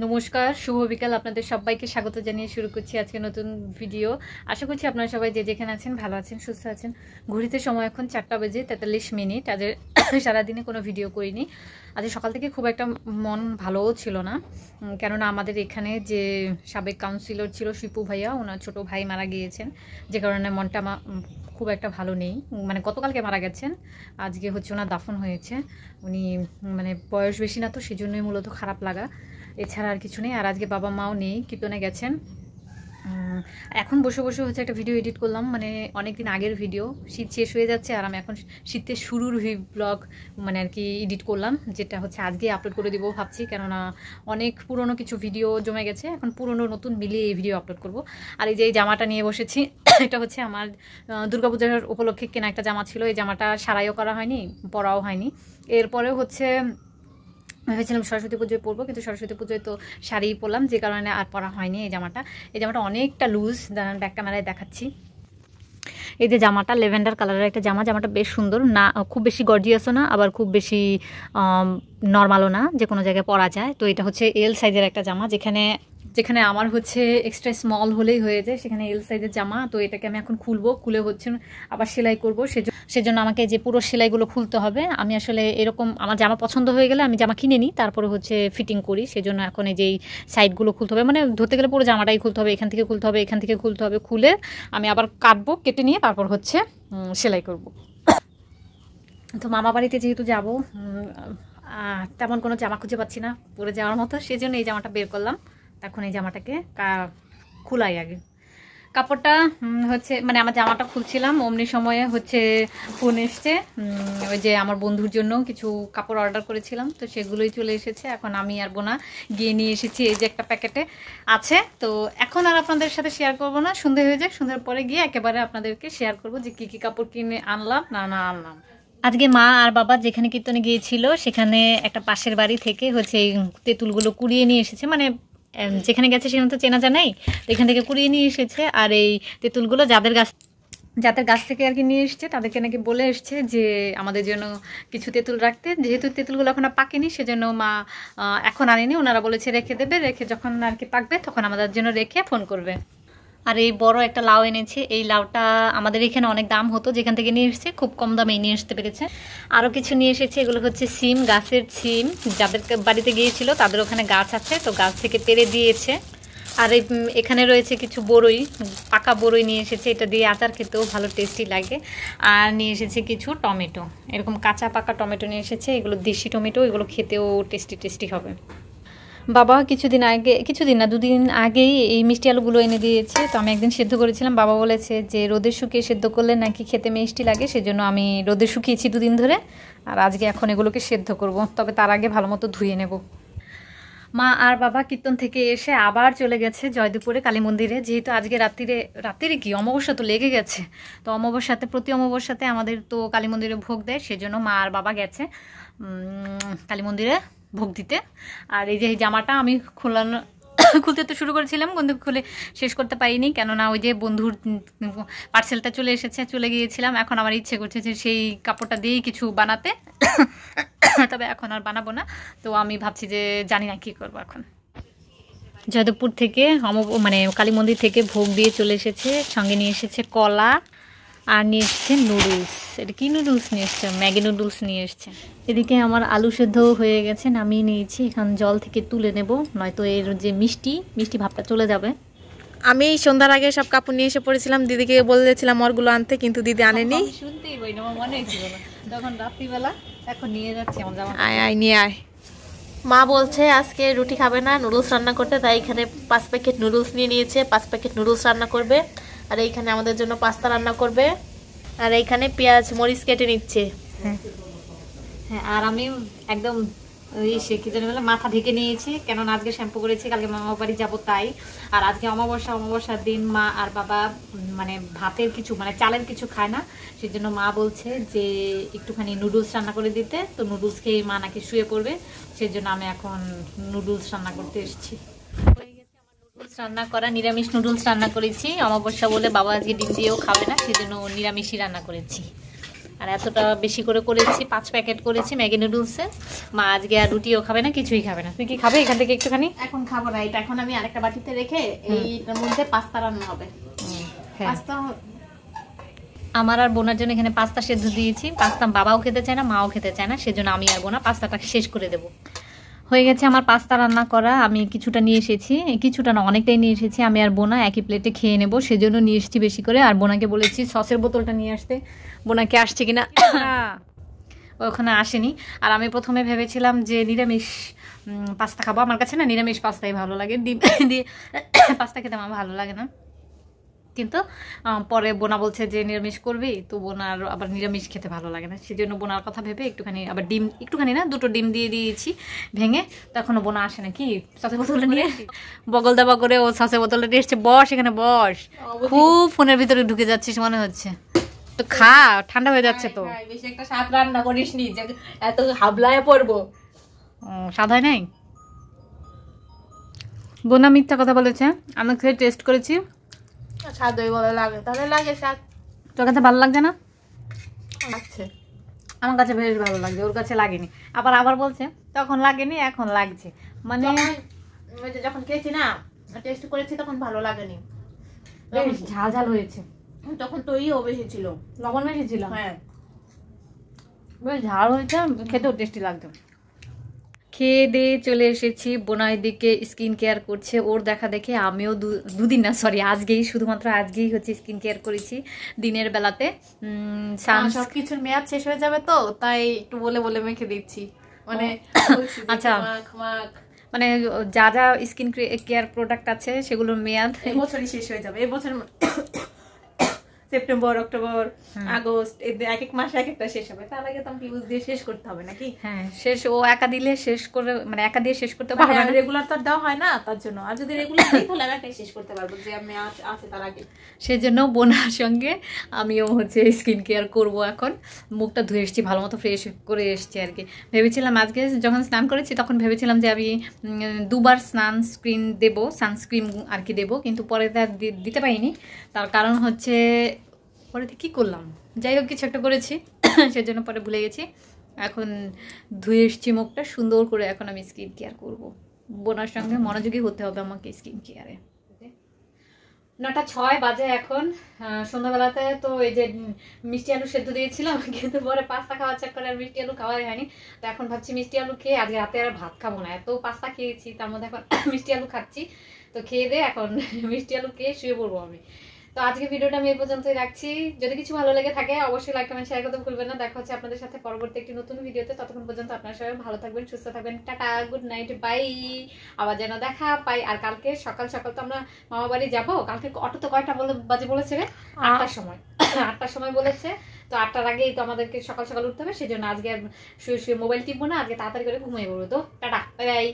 নমস্কার, শুভ বিকাল। আপনাদের সবাইকে স্বাগত জানিয়ে শুরু করছি আজকে নতুন ভিডিও। আশা করছি আপনারা সবাই যে যেখানে আছেন ভালো আছেন, সুস্থ আছেন। ঘড়িতে সময় এখন 4:43। আজ সারাদিনে কোনো ভিডিও করিনি। আজ সকাল থেকে খুব একটা মন ভালোও ছিল না, কেননা আমাদের এখানে যে সাবেক কাউন্সিলর ছিল শিপু ভাইয়া, ওনার ছোট ভাই মারা গিয়েছেন, যে কারণে মনটা খুব একটা ভালো নেই। মানে গতকালকে মারা গেছেন, আজকে হচ্ছে ওনার দাফন হয়েছে। উনি মানে বয়স বেশি না, তো সেজন্যই মূলত খারাপ লাগা, এছাড়া আর কিছু নেই। আর আজকে বাবা মাও নেই, কীর্তনে গেছেন। এখন বসে বসে হচ্ছে একটা ভিডিও এডিট করলাম, মানে অনেকদিন আগের ভিডিও। শীত শেষ হয়ে যাচ্ছে আর আমি এখন শীতের শুরুর ব্লগ মানে আর কি এডিট করলাম, যেটা হচ্ছে আজকে আপলোড করে দিব ভাবছি, কেননা অনেক পুরনো কিছু ভিডিও জমে গেছে। এখন পুরনো নতুন মিলিয়ে এই ভিডিও আপলোড করব। আর এই যে এই জামাটা নিয়ে বসেছি, এটা হচ্ছে আমার দুর্গাপূজার উপলক্ষে কেনা একটা জামা ছিল। এই জামাটা সারাইও করা হয়নি, পরাও হয়নি। এরপরেও হচ্ছে ভেবেছিলাম সরস্বতী পুজোয় পরবো, কিন্তু সরস্বতী পুজোয় তো শাড়ি পরলাম, যে কারণে আর পরা হয়নি। এই জামাটা অনেকটা লুজ, দাঁড়ান ব্যাক ক্যামেরায় দেখাচ্ছি। এই যে জামাটা ল্যাভেন্ডার কালারের একটা জামাটা বেশ সুন্দর না, খুব বেশি গর্জিয়াসও না, আবার খুব বেশি নর্মালও না, যে কোনো জায়গায় পরা যায়। তো এটা হচ্ছে এল সাইজের একটা জামা, যেখানে আমার হচ্ছে এক্সট্রা স্মল হলেই হয়ে যায়, সেখানে এল সাইজের জামা। তো এটাকে আমি এখন খুলে হচ্ছে আবার সেলাই করবো, সেজন্য আমাকে যে পুরো সেলাইগুলো খুলতে হবে। আমি আসলে এরকম আমার জামা পছন্দ হয়ে গেলে আমি জামা কিনে নিই, তারপরে হচ্ছে ফিটিং করি। সেজন্য এখন এই যে সাইডগুলো খুলতে হবে, মানে ধরতে গেলে পুরো জামাটাই খুলতে হবে, এখান থেকে খুলতে হবে, এখান থেকে খুলতে হবে। খুলে আমি আবার কাটবো, কেটে নিয়ে তারপর হচ্ছে সেলাই করব। তো মামা বাড়িতে যেহেতু যাবো, তেমন কোনো জামা খুঁজে পাচ্ছি না পরে যাওয়ার মতো, সেজন্য এই জামাটা বের করলাম। এখন এই জামাটাকে খুলাই আগে। কাপড়টা হচ্ছে মানে আমার জামাটা খুলছিলাম, অমনি সময়ে হচ্ছে ফোন এসছে। ওই যে আমার বন্ধুর জন্য কিছু কাপড় অর্ডার করেছিলাম, তো সেগুলোই চলে এসেছে। এখন আমি আর বোনা গিয়ে নিয়ে এসেছি, এই যে একটা প্যাকেটে আছে। তো এখন আর আপনাদের সাথে শেয়ার করব না, সন্ধে হয়ে যায়, সন্ধ্যার পরে গিয়ে একেবারে আপনাদেরকে শেয়ার করব যে কী কী কাপড় কিনে আনলাম না আনলাম। আজকে মা আর বাবা যেখানে কীর্তনে গিয়েছিল, সেখানে একটা পাশের বাড়ি থেকে হচ্ছে এই তেঁতুলগুলো কুড়িয়ে নিয়ে এসেছে। মানে যেখানে গেছে সেখানে তো চেনা জানাই, তো এখান থেকে কুড়িয়ে নিয়ে এসেছে। আর এই তেঁতুলগুলো যাদের গাছ থেকে আর কি নিয়ে এসছে, তাদেরকে নাকি বলে এসছে যে আমাদের জন্য কিছু তেঁতুল রাখতে। যেহেতু তেঁতুলগুলো এখন পাকেনি, সেজন্য মা এখন আনেনি, ওনারা বলেছে রেখে দেবে, রেখে যখন আর কি পাকবে তখন আমাদের জন্য রেখে ফোন করবে। আর এই বড় একটা লাউ এনেছে, এই লাউটা আমাদের এখানে অনেক দাম হতো, যেখান থেকে নিয়ে এসেছে খুব কম দামে নিয়ে আসতে পেরেছে। আরও কিছু নিয়ে এসেছে, এগুলো হচ্ছে সিম, গাছের সিম। যাদের বাড়িতে গিয়েছিল তাদের ওখানে গাছ আছে, তো গাছ থেকে পেড়ে দিয়েছে। আর এখানে রয়েছে কিছু বড়ই, পাকা বড়ই নিয়ে এসেছে, এটা দিয়ে আচার খেতেও ভালো টেস্টি লাগে। আর নিয়ে এসেছে কিছু টমেটো, এরকম কাঁচা পাকা টমেটো নিয়ে এসেছে, এগুলো দেশি টমেটো, এগুলো খেতেও টেস্টি হবে। বাবা কিছুদিন না 2 দিন আগেই এই মিষ্টি আলুগুলো এনে দিয়েছে। তো আমি একদিন সেদ্ধ করেছিলাম, বাবা বলেছে যে রোদে শুকিয়ে সেদ্ধ করলে নাকি খেতে মিষ্টি লাগে, সেজন্য আমি রোদে শুকিয়েছি 2 দিন ধরে। আর আজকে এখন এগুলোকে সেদ্ধ করব, তবে তার আগে ভালো মতো ধুয়ে নেব। মা আর বাবা কীর্তন থেকে এসে আবার চলে গেছে জয়দেবপুরে কালী মন্দিরে, যেহেতু আজকে রাত্রিরে কি অমাবস্যা তো লেগে গেছে। তো প্রতি অমাবস্যাতে আমাদের তো কালী মন্দিরে ভোগ দেয়, সেজন্য মা আর বাবা গেছে কালী মন্দিরে ভোগ দিতে। আর এই যে এই জামাটা আমি খুলতে তো শুরু করেছিলাম, কিন্তু খুলে শেষ করতে পারিনি, কেননা ওই যে বন্ধুর পার্সেলটা চলে গিয়েছিলাম। এখন আমার ইচ্ছে করছে যে সেই কাপড়টা দিয়েই কিছু বানাতে, তবে এখন আর বানাবো না। তো আমি ভাবছি যে জানি না কী করবো এখন। যাদবপুর থেকে মানে কালী মন্দির থেকে ভোগ দিয়ে চলে এসেছে, সঙ্গে নিয়ে এসেছে কলা, আর নিয়ে এসছে নুডলস। এটা কি নুডলস নিয়ে এসছে? ম্যাগি নুডলস নিয়ে এসছে। এদিকে আমার আলু সেদ্ধ হয়ে গেছে, নামিয়ে নিয়েছি, এখন জল থেকে তুলে নেব, নয়তো এর যে মিষ্টি ভাবটা চলে যাবে। আমি সন্ধ্যার আগে সব কাপড় নিয়ে এসে পড়েছিলাম, দিদিকে বলেছিলাম ওরগুলো আনতে, কিন্তু দিদি আনেনি। শুনতেই পাই না, আমার মনে ছিল না তখন রাত্রিবেলা, এখন নিয়ে যাচ্ছি আমার জামা। আয় নিয়ে আয়। মা বলছে আজকে রুটি খাবে না, নুডলস রান্না করতে, তাই এখানে 5 প্যাকেট নুডলস নিয়ে নিয়েছে। 5 প্যাকেট নুডলস রান্না করবে, আর এইখানে আমাদের জন্য পাস্তা রান্না করবে। আর এইখানে পেঁয়াজ মরিচ কেটে নিচ্ছে। হ্যাঁ, আর আমি একদম কি জানি বলে মাথা ঢেকে নিয়েছি, কেননা আজকে শ্যাম্পু করেছি, কালকে মামা বাড়ি যাবো তাই। আর আজকে অমাবস্যার দিন মা আর বাবা মানে ভাতের কিছু মানে চালের কিছু খায় না, সেই জন্য মা বলছে যে একটুখানি নুডলস রান্না করে দিতে। তো নুডলস খেয়ে মা নাকি শুয়ে পড়বে, সেই জন্য আমি এখন নুডলস রান্না করতে এসেছি। নুডলস রান্না করা, নিরামিষ নুডলস রান্না করেছি অমাবস্যা বলে, বাবা আজকে ডিম দিয়েও খাবে না, সেই জন্য নিরামিষই রান্না করেছি। আর এতটা বেশি করে করেছি, 5 প্যাকেট করেছি ম্যাগি নুডলসে। মা আজকে আর রুটিও খাবে না, কিছুই খাবে না। তুই কি খাবে এখান থেকে একটুখানি? এখন খাবো না, এটা এখন আমি আরেকটা বাটিতে রেখে এইটার মধ্যে পাস্তা রান্না হবে। পাস্তা আমার আর বোনার জন্য এখানে পাস্তা সেদ্ধ দিয়েছি। পাস্তা বাবাও খেতে চায় না, মাও খেতে চায় না, সেজন্য আমি আর বোনা পাস্তাটা শেষ করে দেবো। হয়ে গেছে আমার পাস্তা রান্না করা। আমি কিছুটা নিয়ে এসেছি, কিছুটা না অনেকটাই নিয়ে এসেছি। আমি আর বোনা একই প্লেটে খেয়ে নেব, সেজন্য নিয়ে এসেছি বেশি করে। আর বোনাকে বলেছি সসের বোতলটা নিয়ে আসতে, বোনাকে আসছে কিনা ওখানে আসেনি। আর আমি প্রথমে ভেবেছিলাম যে নিরামিষ পাস্তা খাবো, আমার কাছে না নিরামিষ পাস্তাই ভালো লাগে, ডিম দিয়ে পাস্তা খেতে আমার ভালো লাগে না। কিন্তু পরে বোনা বলছে যে নিরামিষ করবি, তো বোনার আবার নিরামিষ খেতে ভালো লাগে না, সেজন্য বোনার কথা ভেবে একটুখানি আবার ডিম, একটুখানি না 2টো ডিম দিয়ে দিয়েছি ভেঙে। তো এখনো বোনা আসে না, কি সসের বোতলটা নিয়ে বগল দাবা করে ও সসের বোতলটা নিয়ে এসছে। বস এখানে বস, খুব ফোনের ভিতরে ঢুকে যাচ্ছিস মনে হচ্ছে, তো খা, ঠান্ডা হয়ে যাচ্ছে তো। বেশি একটা স্বাদ রান্না করিস নি যে এত হাবলায় পড়বো। স্বাদ হয় নাই? বোনা মিথ্যা কথা বলেছে, আমি খেয়ে টেস্ট করেছি, স্বাদ ওই বলে লাগে, তাহলে লাগে স্বাদ। তোর কাছে ভালো লাগছে না? লাগছে, আমার কাছে বেশ ভালো লাগছে, ওর কাছে লাগেনি। আবার বলছে তখন লাগেনি, এখন লাগছে। মানে যখন খেয়েছি না, টেস্ট করেছি তখন ভালো লাগেনি, বেশ ঝাল ঝাল হয়েছে। তখন তো ইও বেশি ছিল, লবণ বেশি ছিল। হ্যাঁ বেশ ঝাল হয়েছে, খেতেও টেস্টি লাগতো। খেয়ে দিয়ে চলে এসেছি, বোনার দিকে স্কিন কেয়ার করছে। ওর দেখা দেখে আমিও দুদিন না, সরি আজকেই, শুধুমাত্র আজকেই হচ্ছে স্কিন কেয়ার করেছি দিনের বেলাতে। সব কিছুর মেয়াদ শেষ হয়ে যাবে তো, তাই একটু বলে বলে মেখে দিচ্ছি। মানে আচ্ছা, মানে যা যা স্কিন কেয়ার প্রোডাক্ট আছে সেগুলোর মেয়াদ এবছরই শেষ হয়ে যাবে। এবছর সেপ্টেম্বর, অক্টোবর, আগস্ট, এক এক মাসে এক একটা শেষ হবে। তার আগে তো আমাকে ইউজ দিয়ে শেষ করতে হবে নাকি? হ্যাঁ, শেষ ও একা দিলে শেষ করে, মানে একা দিয়ে শেষ করতে পারবে না, রেগুলার তো দেওয়া হয় না, তার জন্য। আর যদি রেগুলার দিই তাহলে আমি একটাই শেষ করতে পারবো, যে আমি আছে তার আগে। সেজন্য বোনার সঙ্গে আমিও হচ্ছে স্কিন কেয়ার করবো এখন। মুখটা ধুয়ে এসেছি, ভালো মতো ফ্রেশ করে এসেছি আর কি। ভেবেছিলাম আজকে যখন স্নান করেছি তখন ভেবেছিলাম যে আমি 2বার সানস্ক্রিন আর কি দেবো, কিন্তু পরে তার দিতে পারিনি। তার কারণ হচ্ছে পরে কি করলাম, যাই হোক কিছু একটা করেছি, সেজন্য পরে ভুলে গেছি। এখন ধুয়ে এসেছি মুখটা সুন্দর করে, এখন আমি স্কিন কেয়ার করবো। বোনার সঙ্গে মনোযোগী হতে হবে আমাকে স্কিন কেয়ারে। 9টা 6 বাজে এখন। সন্ধ্যাবেলাতে তো এই যে মিষ্টি আলু সেদ্ধ দিয়েছিলাম, কিন্তু পরে পাস্তা খাওয়ার চক্করে আর মিষ্টি আলু খাওয়াই হয়নি। তো এখন ভাবছি মিষ্টি আলু খেয়ে আজকে রাতে আর ভাত খাবো না, এত পাস্তা খেয়েছি, তার মধ্যে এখন মিষ্টি আলু খাচ্ছি। তো খেয়ে দিয়ে এখন মিষ্টি আলু খেয়ে শুয়ে পড়বো আমি। তো আজকে ভিডিওটা আমি এই পর্যন্তই রাখছি। যদি কিছু ভালো লেগে থাকে অবশ্যই লাইক কমেন্ট শেয়ার করতে ভুলবেন না। দেখা হচ্ছে আপনাদের সাথে পরবর্তী একটি নতুন ভিডিওতে। ততক্ষণ পর্যন্ত আপনারা সবাই ভালো থাকবেন, সুস্থ থাকবেন। Tata, good night, bye. আবার যেন দেখা পাই। আর কালকে সকাল সকাল তো আমরা মামা বাড়ি যাবো। কালকে অটো তো কয়টা বাজে বলেছে রে? 8টার সময়। 8টার সময় বলেছে। তো 8টার আগেই তো আমাদেরকে সকাল সকাল উঠতে হবে, সেজন্য আজকে আর শুয়ে শুয়ে মোবাইল টিপবো না, আজকে তাড়াতাড়ি করে ঘুমিয়ে পড়বো। তো টাটা, বাই বাই।